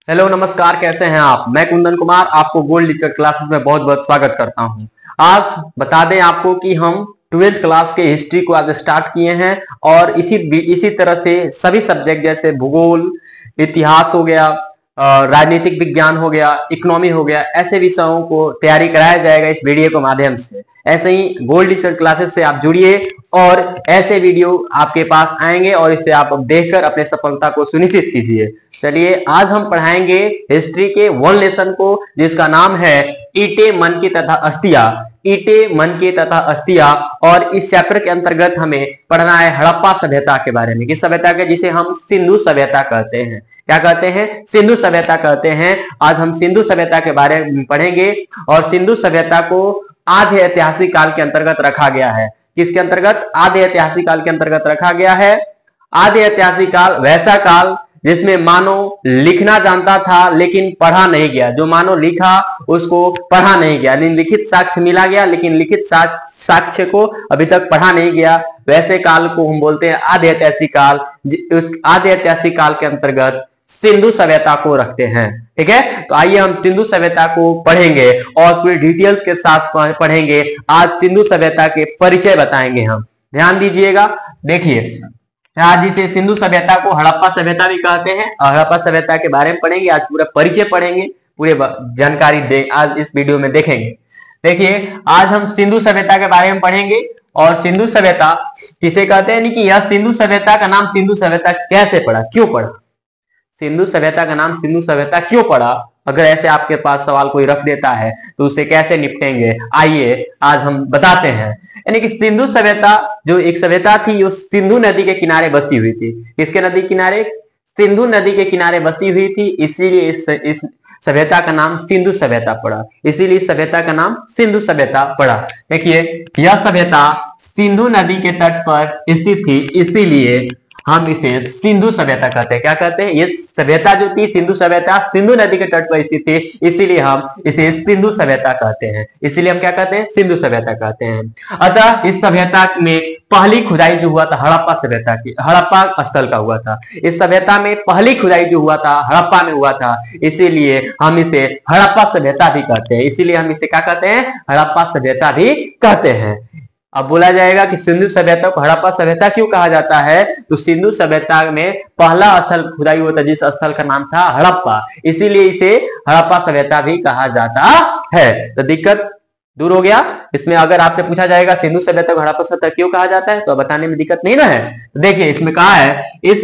Hello नमस्कार, कैसे हैं आप। मैं कुंदन कुमार आपको गोल्ड टीचर क्लासेस में बहुत बहुत स्वागत करता हूं। आज बता दें आपको कि हम 12th क्लास के हिस्ट्री को आज स्टार्ट किए हैं और इसी तरह से सभी सब्जेक्ट जैसे भूगोल, इतिहास हो गया, राजनीतिक विज्ञान हो गया, इकोनॉमी हो गया, ऐसे विषयों को तैयारी कराया जाएगा इस वीडियो के माध्यम से। ऐसे ही गोल्ड टीचर क्लासेस से आप जुड़िए और ऐसे वीडियो आपके पास आएंगे और इसे आप देखकर अपने सफलता को सुनिश्चित कीजिए। चलिए आज हम पढ़ाएंगे हिस्ट्री के वन लेसन को, जिसका नाम है ईंटें, मन की तथा अस्थियां। ईंटें, मन की तथा अस्थियां। और इस चैप्टर के अंतर्गत हमें पढ़ना है हड़प्पा सभ्यता के बारे में। किस सभ्यता के? जिसे हम सिंधु सभ्यता कहते हैं। क्या कहते हैं? सिंधु सभ्यता कहते हैं। आज हम सिंधु सभ्यता के बारे में पढ़ेंगे और सिंधु सभ्यता को आधे ऐतिहासिक काल के अंतर्गत रखा गया है। किसके अंतर्गत? आधे ऐतिहासिक काल के अंतर्गत रखा गया है। आधे ऐतिहासिक काल वैसा काल जिसमें मानव लिखना जानता था लेकिन पढ़ा नहीं गया। जो मानव लिखा उसको पढ़ा नहीं गया, लिखित साक्ष्य मिला गया लेकिन लिखित साक्ष्य को अभी तक पढ़ा नहीं गया। वैसे काल को हम बोलते हैं आधे ऐतिहासिक काल। उस आधे ऐतिहासिक काल के अंतर्गत सिंधु सभ्यता को रखते हैं। ठीक है, तो आइए हम सिंधु सभ्यता को पढ़ेंगे और पूरी डिटेल्स के साथ पढ़ेंगे। आज सिंधु सभ्यता के परिचय बताएंगे हम। ध्यान दीजिएगा। देखिए, आज जिसे सिंधु सभ्यता को हड़प्पा सभ्यता भी कहते हैं और हड़प्पा सभ्यता के बारे में पढ़ेंगे। आज पूरा परिचय पढ़ेंगे, पूरे जानकारी आज इस वीडियो में देखेंगे। देखिए, आज हम सिंधु सभ्यता के बारे में पढ़ेंगे और सिंधु सभ्यता किसे कहते हैं, कि यह सिंधु सभ्यता का नाम सिंधु सभ्यता कैसे पड़ा, क्यों पड़ा, सिंधु सभ्यता का नाम सिंधु सभ्यता क्यों पड़ा। अगर ऐसे आपके पास सवाल कोई रख देता है तो उसे कैसे निपटेंगे, आइए आज हम बताते हैं। यानी कि सिंधु सभ्यता जो एक सभ्यता थी, वो सिंधु नदी के किनारे बसी हुई थी। किसके नदी किनारे? सिंधु नदी के किनारे बसी हुई थी, इसीलिए इस सभ्यता का नाम सिंधु सभ्यता पड़ा। इसीलिए इस सभ्यता का नाम सिंधु सभ्यता पड़ा। देखिए, यह सभ्यता सिंधु नदी के तट पर स्थित थी, इसीलिए हम इसे सिंधु सभ्यता कहते हैं। क्या कहते हैं? ये सभ्यता जो थी सिंधु सभ्यता सिंधु नदी के तट पर स्थित थी, इसीलिए हम इसे सिंधु सभ्यता कहते हैं। इसीलिए हम क्या कहते हैं? सिंधु सभ्यता कहते हैं। अतः इस सभ्यता में पहली खुदाई जो हुआ था हड़प्पा सभ्यता की, हड़प्पा स्थल का हुआ था। इस सभ्यता में पहली खुदाई जो हुआ था हड़प्पा में हुआ था, इसीलिए हम इसे हड़प्पा सभ्यता भी कहते हैं। इसीलिए हम इसे क्या कहते हैं? हड़प्पा सभ्यता भी कहते हैं। अब बोला जाएगा कि सिंधु सभ्यता को हड़प्पा सभ्यता क्यों कहा जाता है, तो सिंधु सभ्यता में पहला स्थल खुदाई हुआ था जिस स्थल का नाम था हड़प्पा, इसीलिए इसे हड़प्पा सभ्यता भी कहा जाता है। तो दिक्कत दूर हो गया। इसमें अगर आपसे पूछा जाएगा सिंधु सभ्यता को हड़प्पा सभ्यता क्यों कहा जाता है, तो बताने में दिक्कत नहीं ना है। तो देखिए, इसमें कहा है इस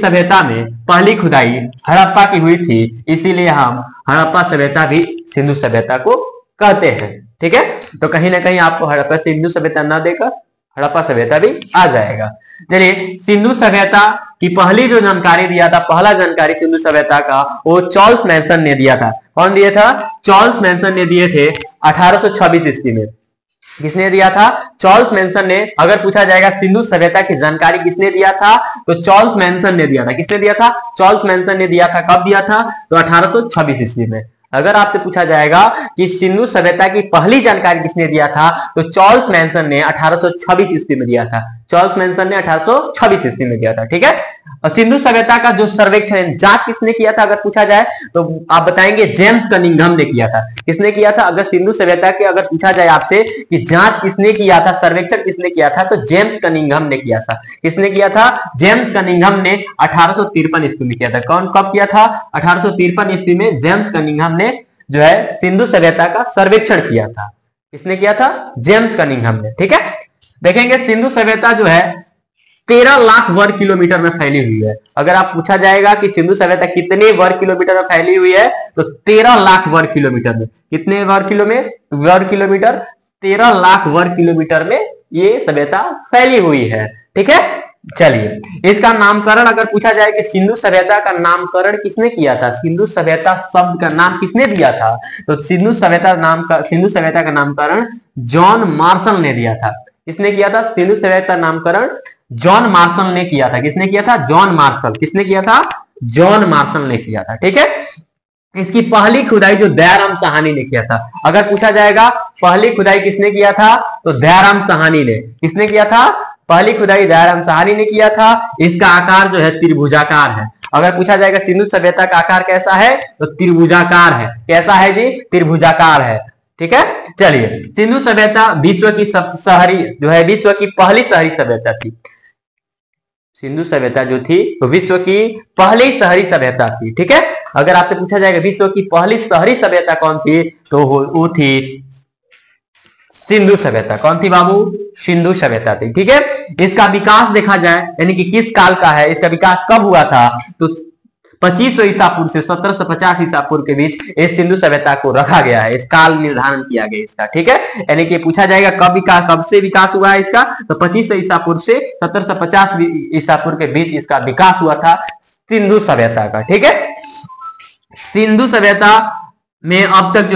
सभ्यता में पहली खुदाई हड़प्पा की हुई थी, इसीलिए हम हड़प्पा सभ्यता भी सिंधु सभ्यता को कहते हैं। ठीक है, तो कहीं ना कहीं आपको हड़प्पा सिंधु सभ्यता ना देकर हड़प्पा सभ्यता भी आ जाएगा। चलिए, सिंधु सभ्यता की पहली जो जानकारी दिया था, पहला जानकारी सिंधु सभ्यता का वो चार्ल्स मैनसन ने दिया था। कौन दिया था? चार्ल्स मैनसन ने दिए थे 1826 ईस्वी में। किसने दिया था? चार्ल्स मैनसन ने। अगर पूछा जाएगा सिंधु सभ्यता की जानकारी किसने दिया था, तो चार्ल्स मैनसन ने दिया था। किसने दिया था? चार्ल्स मैनसन ने दिया था। कब दिया था? तो 1826 ईस्वी में। अगर आपसे पूछा जाएगा कि सिंधु सभ्यता की पहली जानकारी किसने दिया था, तो चार्ल्स मैनसन ने 1826 ईस्वी में दिया था। चार्ल्स मैनसन ने 1826 ईस्वी में दिया था। ठीक है, और सिंधु सभ्यता का जो सर्वेक्षण जांच किसने किया था अगर पूछा जाए तो आप बताएंगे जेम्स कनिंघम ने किया था। किसने किया था? अगर सिंधु सभ्यता के अगर पूछा जाए आपसे कि जांच किसने किया था, सर्वेक्षण किसने किया था, तो जेम्स कनिंघम ने किया था। किसने किया था? जेम्स कनिंघम ने 1853 ईस्वी में किया था। कौन कब किया था? 1853 ईस्वी में जेम्स कनिंघम ने जो है सिंधु सभ्यता का सर्वेक्षण किया था। किसने किया था? जेम्स कनिंघम ने। ठीक है, देखेंगे सिंधु सभ्यता जो है 13 लाख वर्ग किलोमीटर में फैली हुई है। अगर आप पूछा जाएगा कि सिंधु सभ्यता कितने वर्ग किलोमीटर में फैली हुई है, तो 13 लाख वर्ग किलोमीटर में। कितने वर्ग किलोमीटर? 13 लाख वर्ग किलोमीटर में ये सभ्यता फैली हुई है। ठीक है, चलिए, इसका नामकरण अगर पूछा जाए कि सिंधु सभ्यता का नामकरण किसने किया था, सिंधु सभ्यता शब्द का नाम किसने दिया था, तो सिंधु सभ्यता का नामकरण जॉन मार्शल ने दिया था। किसने किया था? सिंधु सभ्यता नामकरण जॉन मार्शल ने किया था। किसने किया था? John Marshall. किसने किया था? जॉन मार्शल ने किया था। ठीक है, इसकी पहली खुदाई जो दयाराम साहनी ने किया था। अगर पूछा जाएगा पहली खुदाई किसने किया था, तो दयाराम साहनी ने। किसने किया था? पहली खुदाई दयाराम साहनी ने किया था। इसका आकार जो है त्रिभुजाकार है। अगर पूछा जाएगा सिंधु सभ्यता का आकार कैसा है, तो त्रिभुजाकार है। कैसा है जी, त्रिभुजाकार है। ठीक है, चलिए, सिंधु सभ्यता विश्व की सबसे शहरी जो है, विश्व की पहली शहरी सभ्यता थी। सिंधु सभ्यता जो थी वो विश्व की पहली शहरी सभ्यता थी। ठीक है, अगर आपसे पूछा जाएगा विश्व की पहली शहरी सभ्यता कौन थी, तो वो थी सिंधु सभ्यता। कौन थी बाबू, सिंधु सभ्यता थी। ठीक है, इसका विकास देखा जाए यानी कि किस काल का है, इसका विकास कब हुआ था, तो 2500 ईसा पूर्व से 1750 ईसा पूर्व के बीच इस सिंधु सभ्यता को रखा गया है, इस काल निर्धारण किया गया इसका। ठीक है, यानी कि पूछा जाएगा कब विकास, कब से विकास हुआ है इसका, तो 2500 ईसा पूर्व से 1750 ईसा पूर्व के बीच इसका विकास हुआ था सिंधु सभ्यता का। ठीक है, सिंधु सभ्यता में अब तक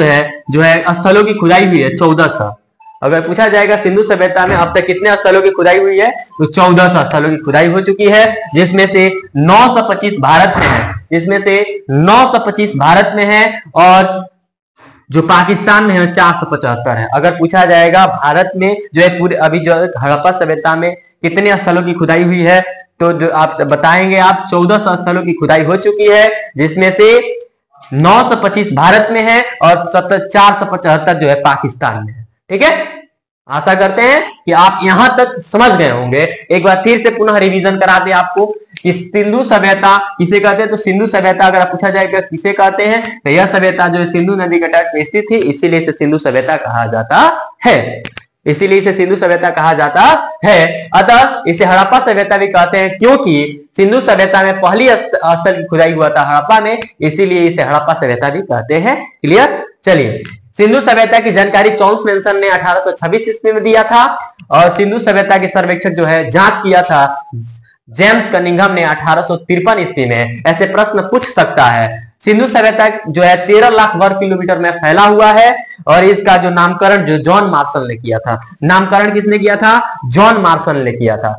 जो है स्थलों की खुदाई हुई है 1400। अगर पूछा जाएगा सिंधु सभ्यता में अब तक कितने स्थलों की खुदाई हुई है, तो 1400 स्थलों की खुदाई हो चुकी है, जिसमें से 925 भारत में है, जिसमें से 925 भारत में है, और जो पाकिस्तान में है 475 है। अगर पूछा जाएगा भारत में जो है पूरे अभी जो हड़प्पा सभ्यता में कितने स्थलों की खुदाई हुई है, तो जो आप बताएंगे आप 1400 स्थलों की खुदाई हो चुकी है, जिसमें से 925 भारत में है और 475 जो है पाकिस्तान में है। ठीक है, आशा करते हैं कि आप यहां तक समझ गए होंगे। एक बार फिर से पुनः रिवीजन करा दें आपको कि सिंधु सभ्यता किसे कहते हैं, तो सिंधु सभ्यता अगर पूछा जाएगा किसे कहते हैं, तो यह सभ्यता जो है सिंधु नदी के तट पे स्थित थी, इसीलिए इसे सिंधु सभ्यता कहा जाता है, इसीलिए इसे सिंधु सभ्यता कहा जाता है। अतः इसे हड़प्पा सभ्यता भी कहते हैं, क्योंकि सिंधु सभ्यता में पहली स्थल की खुदाई हुआ था हड़प्पा में, इसीलिए इसे हड़प्पा सभ्यता भी कहते हैं। क्लियर, चलिए, सिंधु सभ्यता की जानकारी चॉल्स मेंसन ने 1826 ईस्वी में दिया था, और सिंधु सभ्यता के सर्वेक्षण जो है जांच किया था जेम्स कनिंघम ने 1853 ईस्वी में। ऐसे प्रश्न पूछ सकता है। सिंधु सभ्यता जो है 13 लाख वर्ग किलोमीटर में फैला हुआ है, और इसका जो नामकरण जो जॉन मार्शल ने किया था, नामकरण किसने किया था, जॉन मार्शल ने किया था।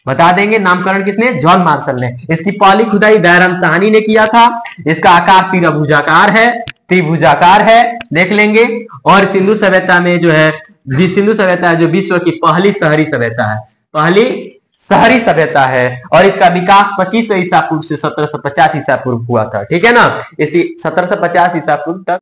बता देंगे नामकरण किसने, जॉन मार्शल ने। इसकी पहली खुदाई दयाराम साहनी ने किया था। इसका आकार त्रिभुजाकार है, त्रिभुजाकार है, देख लेंगे। और सिंधु सभ्यता में जो है, सिंधु सभ्यता जो विश्व की पहली शहरी सभ्यता है, पहली शहरी सभ्यता है, और इसका विकास 2500 ईसा पूर्व से 1750 ईसा पूर्व हुआ था। ठीक है ना, इसी 1750 ईसा पूर्व तक